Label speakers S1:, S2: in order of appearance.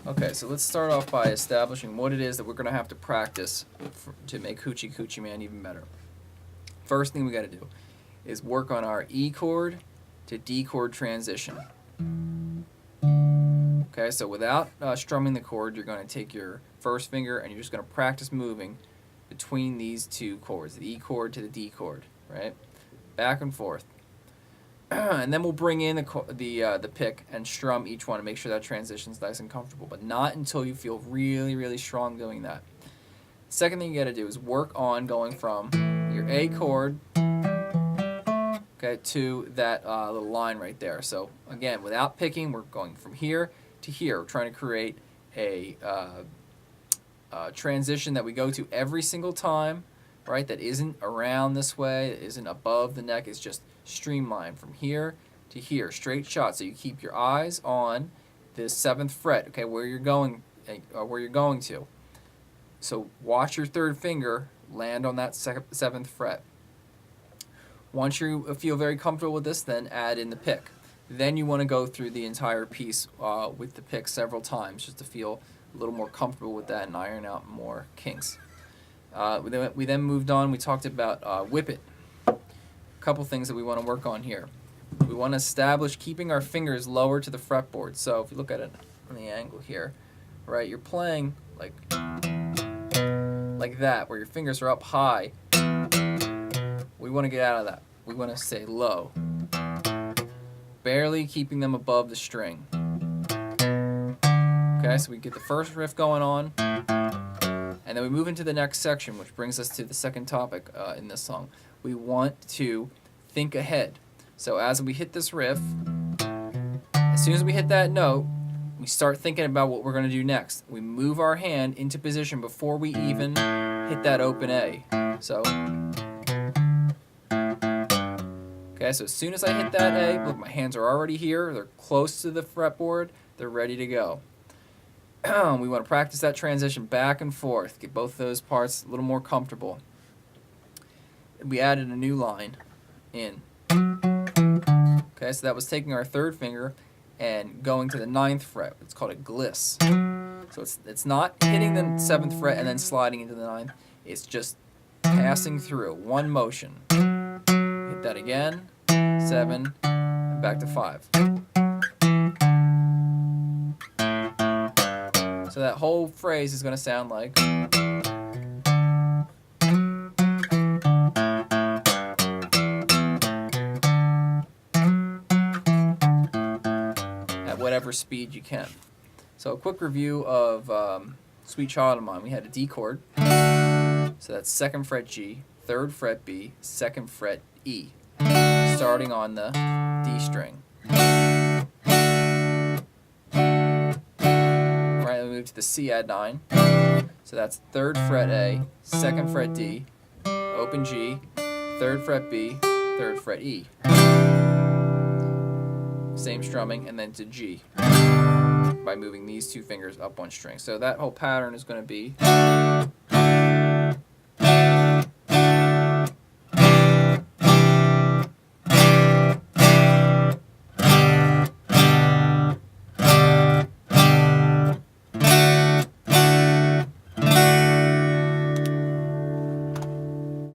S1: Okay, so let's start off by establishing what it is that we're going to have to practice to make Hoochie Coochie Man even better. First thing we got to do is work on our E chord to D chord transition. Okay, so without strumming the chord, you're going to take your first finger and you're just going to practice moving between these two chords, the E chord to the D chord, right? Back and forth. And then we'll bring in the pick and strum each one to make sure that transition's nice and comfortable, but not until you feel really, really strong doing that. Second thing you got to do is work on going from your A chord, okay, to that little line right there. So again, without picking, we're going from here to here. We're trying to create a transition that we go to every single time, right? That isn't around this way, that isn't above the neck. It's just streamlined from here to here, straight shot. So you keep your eyes on the 7th fret, okay, where you're going to. So watch your third finger land on that 7th fret. Once you feel very comfortable with this, then add in the pick. Then you want to go through the entire piece with the pick several times just to feel a little more comfortable with that and iron out more kinks. We then moved on. We talked about whip it. A couple things that we want to work on here. We want to establish keeping our fingers lower to the fretboard. So if you look at it on the angle here, right, you're playing like that, where your fingers are up high. We want to get out of that. We want to stay low, barely keeping them above the string. Okay, so we get the first riff going on, and then we move into the next section, which brings us to the second topic in this song. We want to think ahead. So as we hit this riff, as soon as we hit that note, we start thinking about what we're going to do next. We move our hand into position before we even hit that open A. So, okay, so as soon as I hit that A, look, my hands are already here. They're close to the fretboard. They're ready to go. We want to practice that transition back and forth, get both those parts a little more comfortable. We added a new line in. Okay, so that was taking our third finger and going to the 9th fret. It's called a gliss. So it's not hitting the 7th fret and then sliding into the 9th. It's just passing through, one motion. Hit that again, 7, and back to 5. So that whole phrase is going to sound like. At whatever speed you can. So a quick review of Sweet Child of Mine. We had a D chord. So that's 2nd fret G, 3rd fret B, 2nd fret E. Starting on the D string. Move to the C add 9. So that's 3rd fret A, 2nd fret D, open G, 3rd fret B, 3rd fret E. Same strumming, and then to G by moving these two fingers up one string. So that whole pattern is going to be